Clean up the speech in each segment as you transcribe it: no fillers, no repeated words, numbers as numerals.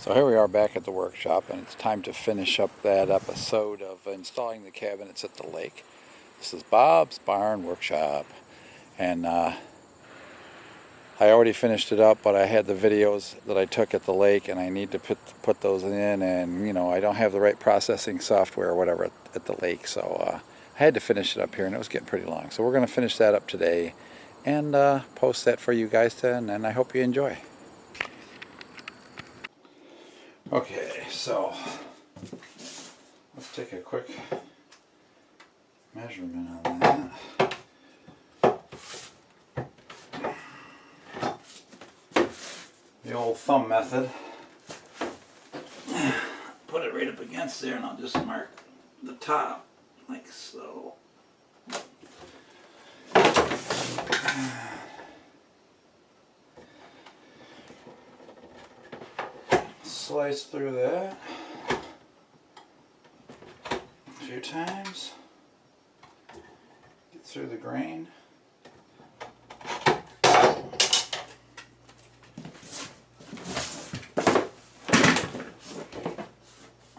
So here we are back at the workshop, and it's time to finish up that episode of installing the cabinets at the lake. This is Bob's Barn Workshop, and I already finished it up, but I had the videos that I took at the lake, and I need to put those in, and you know, I don't have the right processing software or whatever at the lake, so I had to finish it up here, and it was getting pretty long. So we're going to finish that up today and post that for you guys then, and I hope you enjoy. Okay, so let's take a quick measurement on that. The old thumb method. Put it right up against there and I'll just mark the top like so. Slice through that a few times, get through the grain.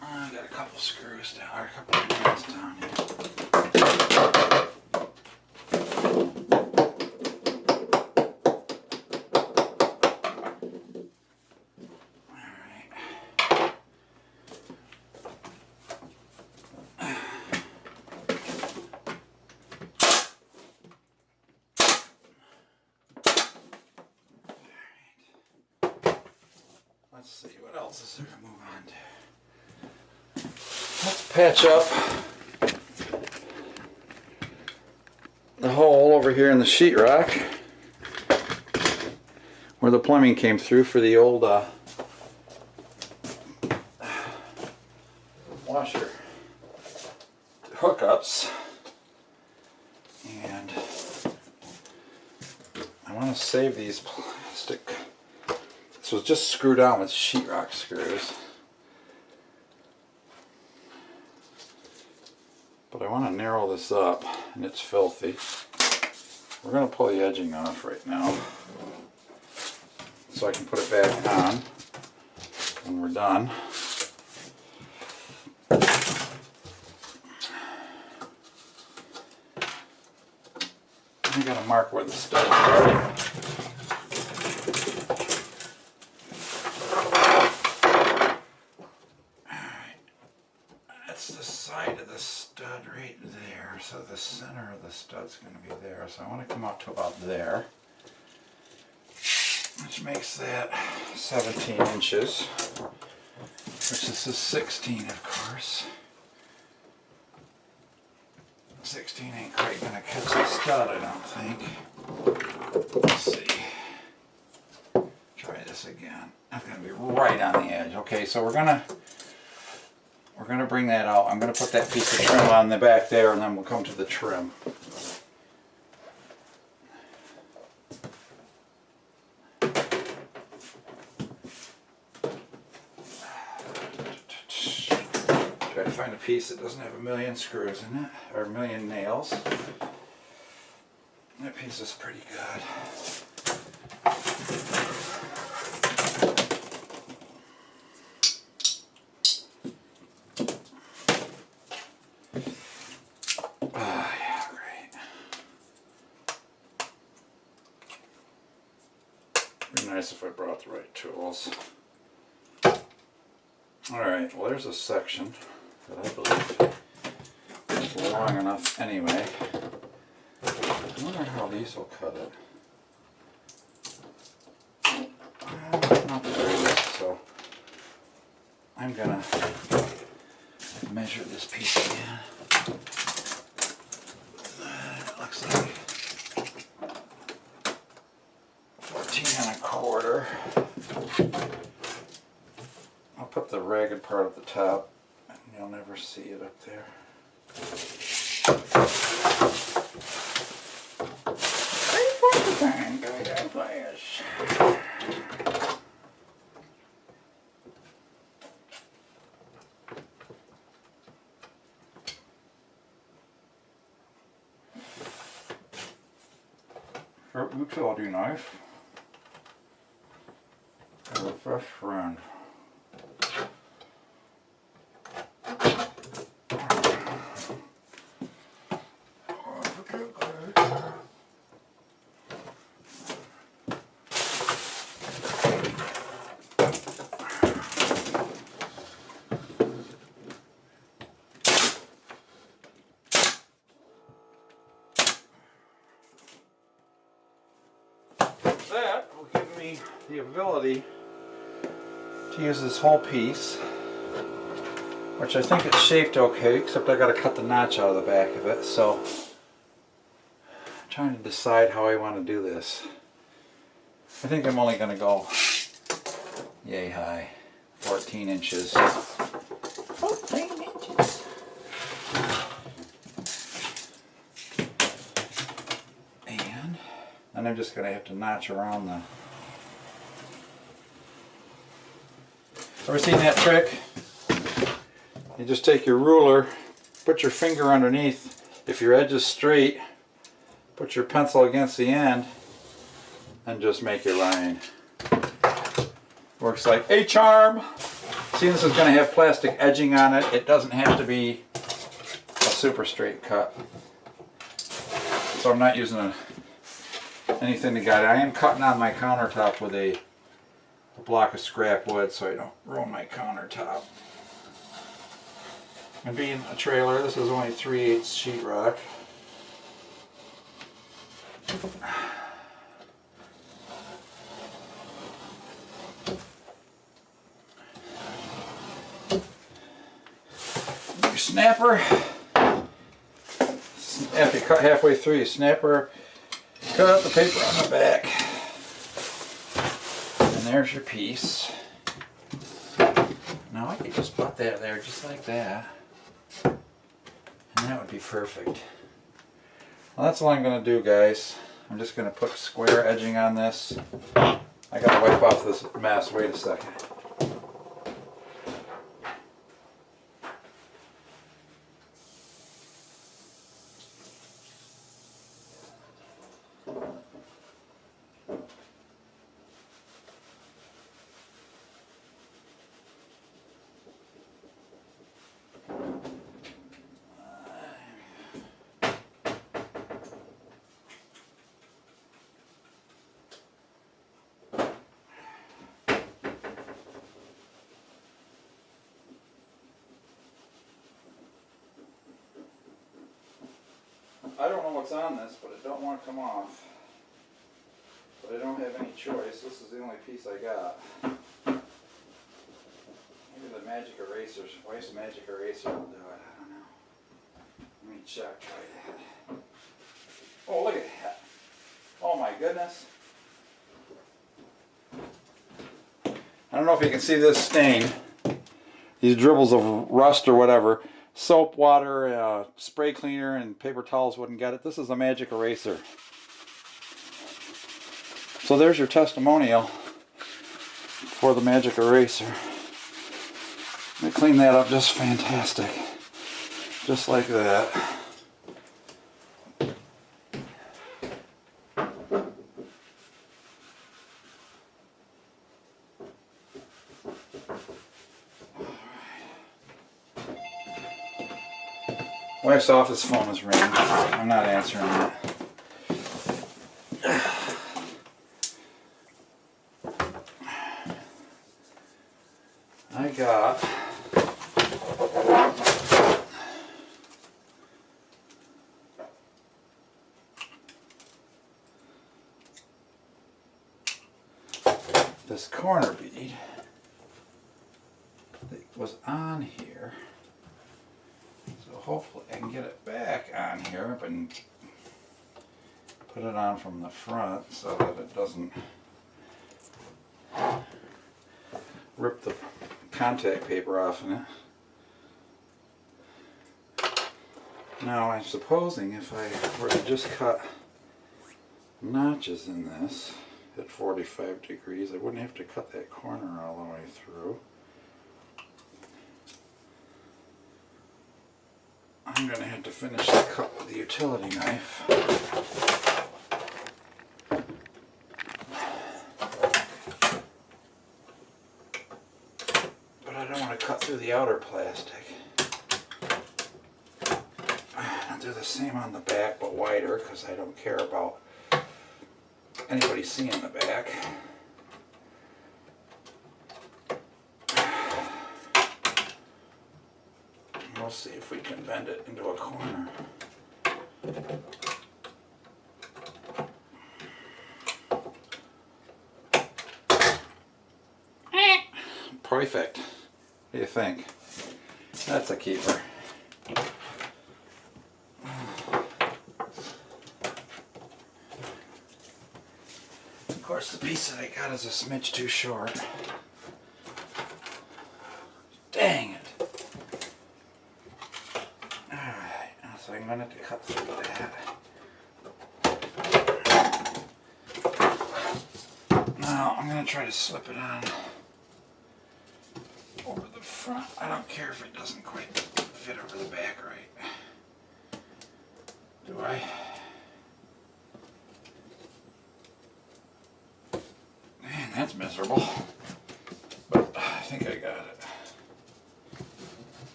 I got a couple screws down, or a couple of nails down here. Let's see, what else is there to move on to? Let's patch up the hole over here in the sheetrock where the plumbing came through for the old washer hookups. And I want to save these plastic. This was just screwed on with sheetrock screws. But I want to narrow this up, and it's filthy. We're going to pull the edging off right now so I can put it back on when we're done. I got to mark where the studs are. Right there, so the center of the stud's going to be there, so I want to come up to about there, which makes that 17 inches, which this is 16 of course. 16 ain't quite going to catch the stud, I don't think. Let's see, try this again. That's going to be right on the edge. Okay, so we're going to bring that out. I'm going to put that piece of trim on the back there, and then we'll come to the trim. Try to find a piece that doesn't have a million screws in it, or a million nails. That piece is pretty good. Nice if I brought the right tools. Alright, well there's a section that I believe is long enough anyway. I wonder how these will cut it. Not very good, so I'm gonna measure this piece again. It looks like 14 1/4. I'll put the ragged part at the top and you'll never see it up there. Utility knife and a fresh friend. the ability to use this whole piece, which I think it's shaped okay, except I got to cut the notch out of the back of it. So I'm trying to decide how I want to do this. I think I'm only going to go yay high, 14 inches. 14 inches. And I'm just going to have to notch around the... Ever seen that trick? You just take your ruler, put your finger underneath. If your edge is straight, put your pencil against the end and just make your line. Works like a charm. See, this is going to have plastic edging on it. It doesn't have to be a super straight cut. So I'm not using anything to guide it. I am cutting on my countertop with a block of scrap wood so I don't ruin my countertop. And being a trailer, this is only 3/8 sheetrock. Your snapper. After you cut halfway through your snapper, cut out the paper on the back. And there's your piece. Now I could just put that there just like that. And that would be perfect. Well, that's all I'm going to do, guys. I'm just going to put square edging on this. I got to wipe off this mess. Wait a second. I don't know what's on this, but it don't want to come off. But I don't have any choice. This is the only piece I got. Maybe the magic erasers. Wife's magic eraser will do it. I don't know. Let me check. Try that. Oh, look at that. Oh my goodness. I don't know if you can see this stain. These dribbles of rust or whatever. Soap, water, spray cleaner, and paper towels wouldn't get it. This is a magic eraser. So there's your testimonial for the magic eraser. They clean that up just fantastic. Just like that. Wife's office phone is ringing. I'm not answering that. I got this corner bead that was on here. So hopefully I can get it back on here and put it on from the front so that it doesn't rip the contact paper off in it. Now I'm supposing if I were to just cut notches in this at 45 degrees, I wouldn't have to cut that corner all the way through. I'm going to have to finish the cut with the utility knife. But I don't want to cut through the outer plastic. I'll do the same on the back, but wider, because I don't care about anybody seeing the back. We'll see if we can bend it into a corner. perfect. What do you think? That's a keeper. Of course, the piece that I got is a smidge too short. Dang it. Alright, so I'm going to have to cut through that. Now, I'm going to try to slip it on over the front. I don't care if it doesn't quite fit over the back right. Do I? Man, that's miserable. But I think I got it.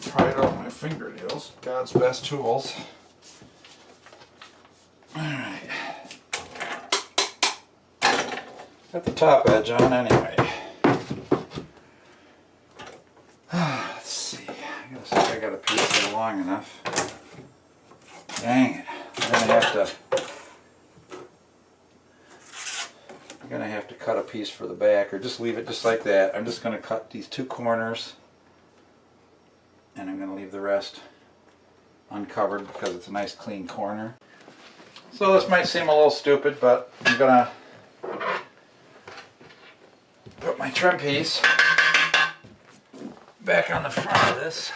Try it out with my fingernails. God's best tools. Alright. Got the top edge on anyway. Let's see. I gotta see if I got a piece there long enough. Dang it. I'm gonna have to cut a piece for the back, or just leave it just like that. I'm just gonna cut these two corners, and I'm gonna leave the rest uncovered because it's a nice clean corner. So this might seem a little stupid, but I'm gonna put my trim piece back on the front of this.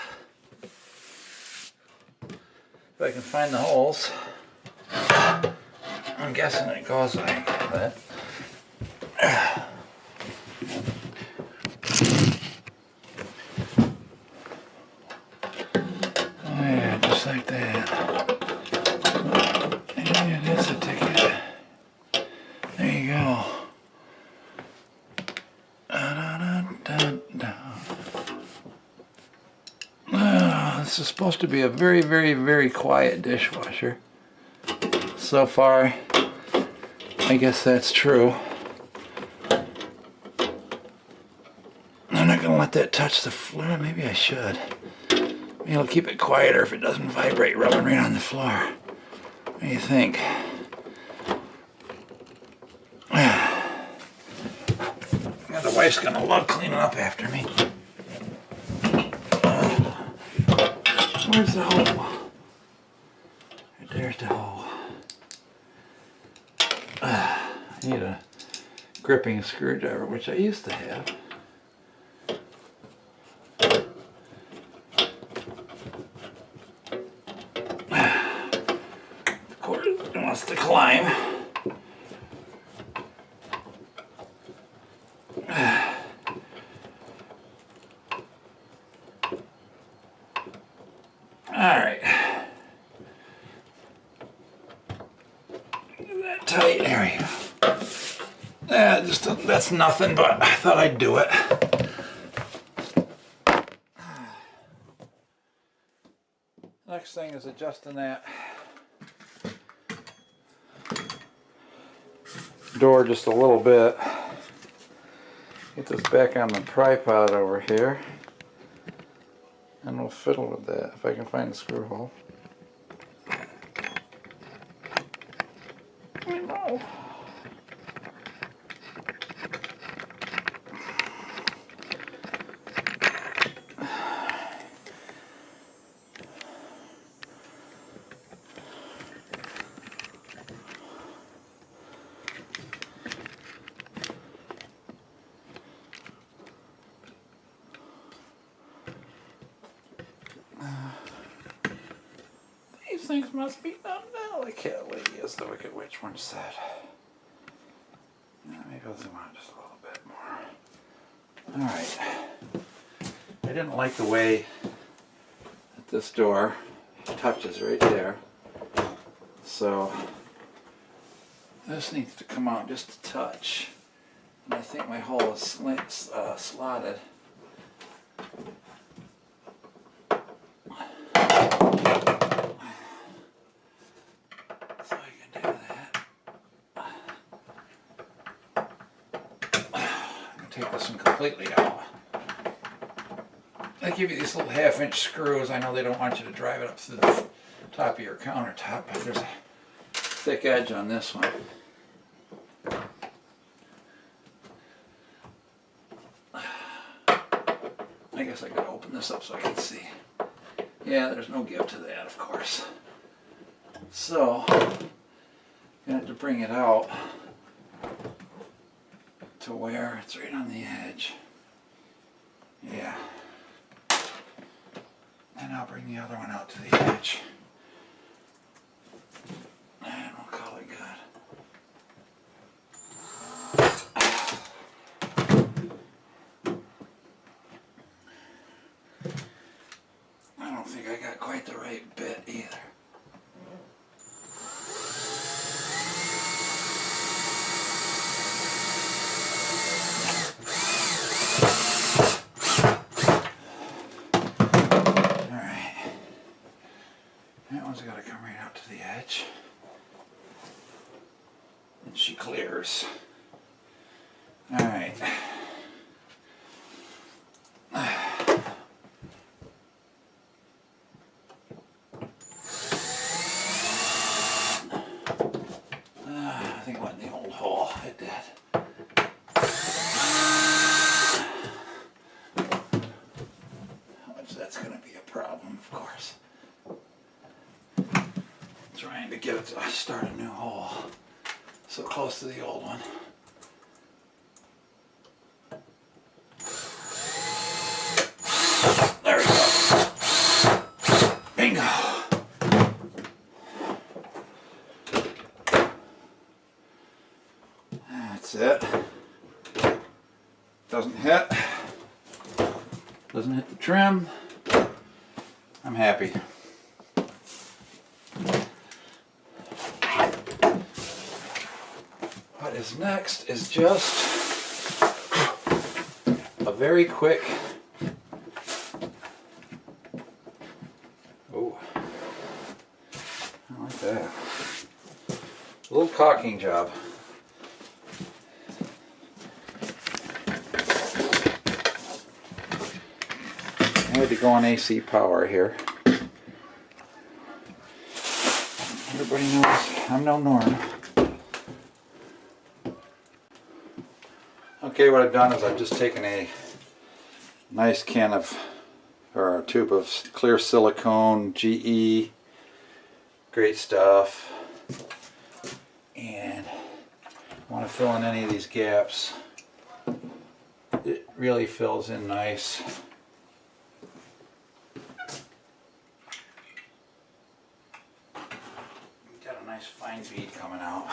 If I can find the holes. I'm guessing it goes like that. Oh yeah, just like that. Yeah, that's a ticket. There you go. This is supposed to be a very, very, very quiet dishwasher. So far, I guess that's true. I'm not going to let that touch the floor. Maybe I should. Maybe it'll keep it quieter if it doesn't vibrate rubbing right on the floor. What do you think? Yeah, the wife's going to love cleaning up after me. Where's the hole? Right there's the hole. I need a gripping screwdriver, which I used to have. Of course, it wants to climb. Alright. That tight. There we go. That's nothing, but I thought I'd do it. Next thing is adjusting that door just a little bit. Get this back on the tripod over here. And we'll fiddle with that if I can find the screw hole. No. These things must be done delicately, as the Wicked Witch once said. Maybe I'll zoom out just a little bit more. Alright. I didn't like the way that this door touches right there. So this needs to come out just a touch. And I think my hole is slotted. Take this one completely out. They give you these little 1/2-inch screws. I know they don't want you to drive it up through the top of your countertop, but there's a thick edge on this one. I guess I gotta open this up so I can see. Yeah, there's no give to that, of course. So, I'm gonna have to bring it out to where it's right on the edge. Yeah. And I'll bring the other one out to the edge. And we'll call it good. I don't think I got quite the right bit either. That one's got to come right out to the edge. And she clears. Alright. I think it went in the old hole. It did. Which that's going to be a problem, of course. Trying to get it to start a new hole so close to the old one. There we go. Bingo. That's it. Doesn't hit. Doesn't hit the trim. I'm happy. What is next is just a very quick, oh, I like that, a little caulking job. I had to go on AC power here. Everybody knows I'm no Norm. Okay, what I've done is I've just taken a nice can of, or a tube of clear silicone, GE, great stuff, and I want to fill in any of these gaps. It really fills in nice. Got a nice fine bead coming out.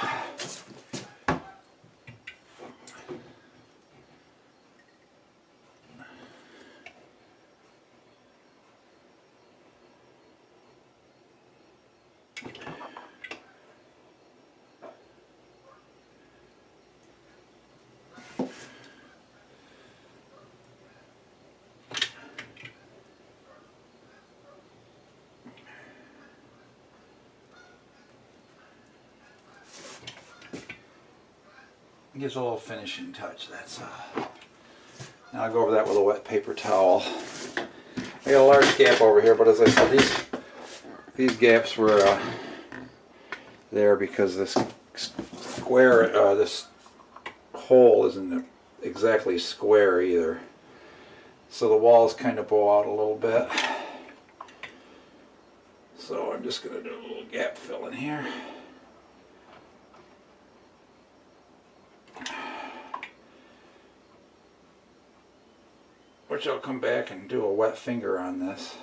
Gives a little finishing touch. That's now I'll go over that with a wet paper towel. I got a large gap over here, but as I said, these gaps were there because this square, this hole isn't exactly square either. So the walls kind of bow out a little bit. So I'm just going to do a little gap fill in here. Which I'll come back and do a wet finger on this.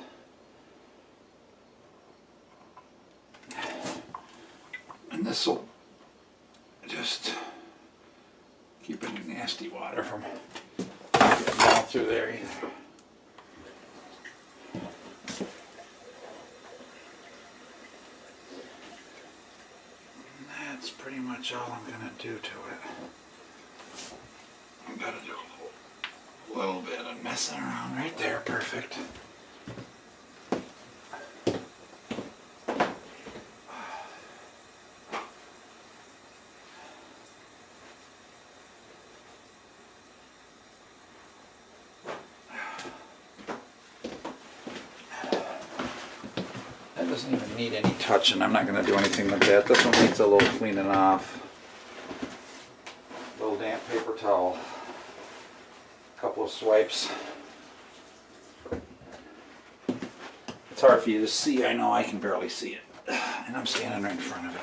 And this will just keep any nasty water from getting down through there either. And that's pretty much all I'm going to do to it. I've got to do a little bit of messing around right there. Perfect. That doesn't even need any touching. I'm not going to do anything with that. This one needs a little cleaning off. A little damp paper towel. Couple of swipes. hard for you to see. I know I can barely see it. And I'm standing right in front of it.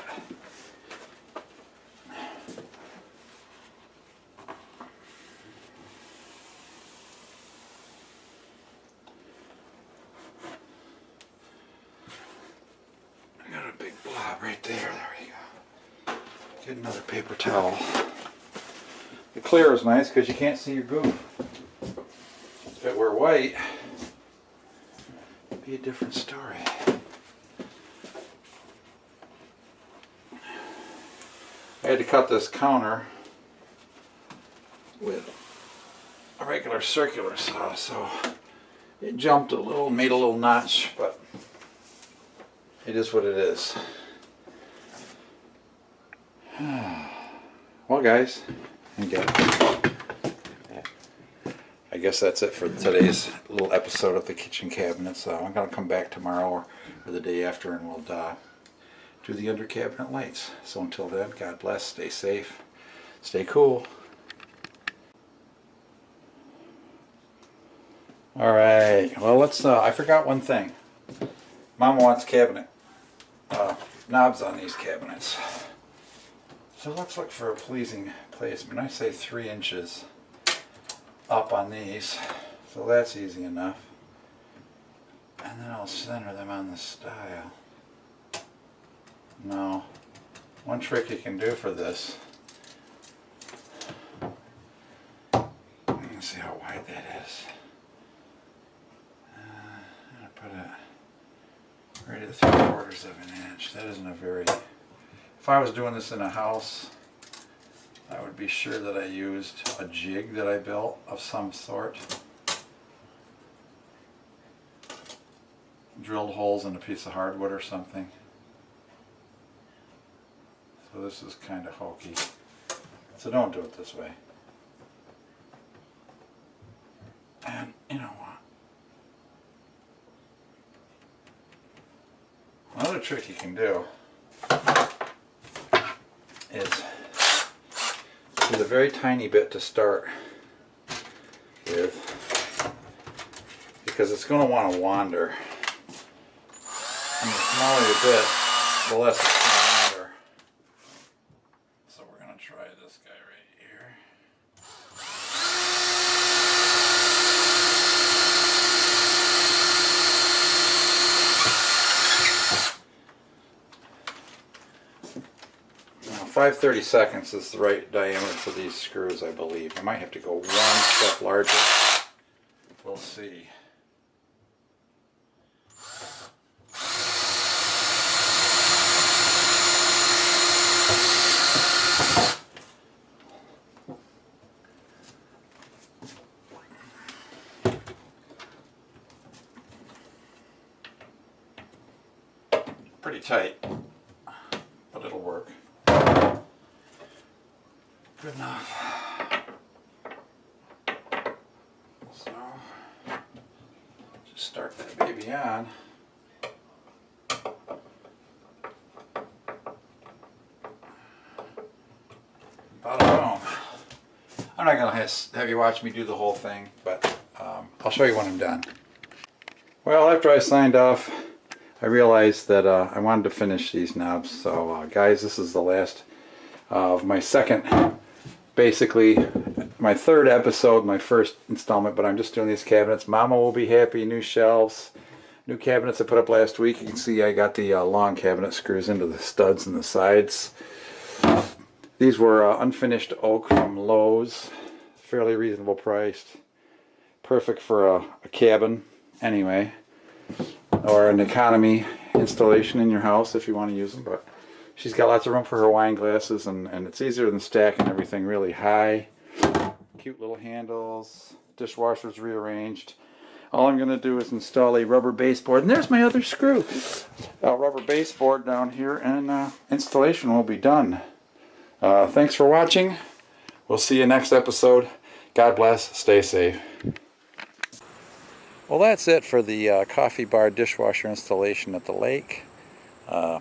I got a big blob right there. There we go. Get another paper towel. The clear is nice because you can't see your goof. If it were white, it'd be a different story. I had to cut this counter with a regular circular saw, so it jumped a little, made a little notch, but it is what it is. Well, guys, I guess that's it for today's little episode of the kitchen cabinet. So I'm going to come back tomorrow or the day after, and we'll do the under cabinet lights. So until then, God bless, stay safe, stay cool. Alright, well, let's, I forgot one thing. Mama wants cabinet knobs on these cabinets. So let's look for a pleasing placement. I say 3 inches up on these, so that's easy enough. And then I'll center them on the stile. Now, one trick you can do for this, you can see how wide that is. I'm going to put it right at 3/4 of an inch. That isn't a very, if I was doing this in a house, I would be sure that I used a jig that I built of some sort. Drilled holes in a piece of hardwood or something. So this is kind of hokey. So don't do it this way. And you know what? Another trick you can do is a very tiny bit to start with, because it's going to want to wander. And the smaller the bit, the less it's going to wander. So we're going to try this guy right here. Now 5/32 is the right diameter for these screws, I believe. I might have to go one step larger. We'll see. Pretty tight, but it'll work. Good enough. So, just start that baby on. Bada boom. I'm not going to have you watch me do the whole thing, but I'll show you when I'm done. Well, after I signed off, I realized that I wanted to finish these knobs. So guys, this is the last of my second, basically my third episode, my first installment, but I'm just doing these cabinets. Mama will be happy. New shelves, new cabinets I put up last week. You can see I got the long cabinet screws into the studs and the sides. These were unfinished oak from Lowe's, fairly reasonable priced, perfect for a cabin anyway, or an economy installation in your house if you want to use them. But she's got lots of room for her wine glasses, and it's easier than stacking everything really high. Cute little handles, dishwashers rearranged. All I'm going to do is install a rubber baseboard, and there's my other screw. A rubber baseboard down here, and installation will be done. Thanks for watching. We'll see you next episode. God bless. Stay safe. Well, that's it for the coffee bar dishwasher installation at the lake. I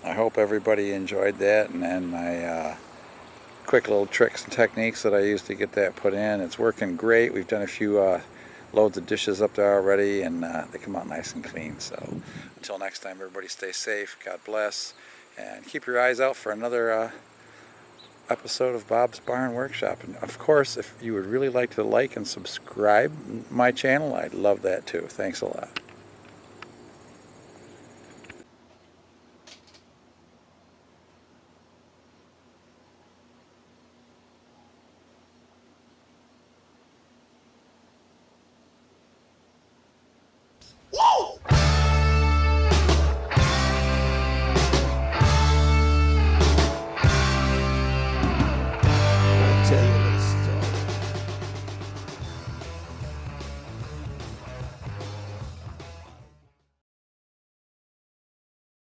hope everybody enjoyed that, and my quick little tricks and techniques that I used to get that put in. It's working great. We've done a few loads of dishes up there already, and they come out nice and clean. So until next time, everybody stay safe, God bless, and keep your eyes out for another episode of Bob's Barn Workshop. And of course, if you would really like to like and subscribe my channel, I'd love that too. Thanks a lot.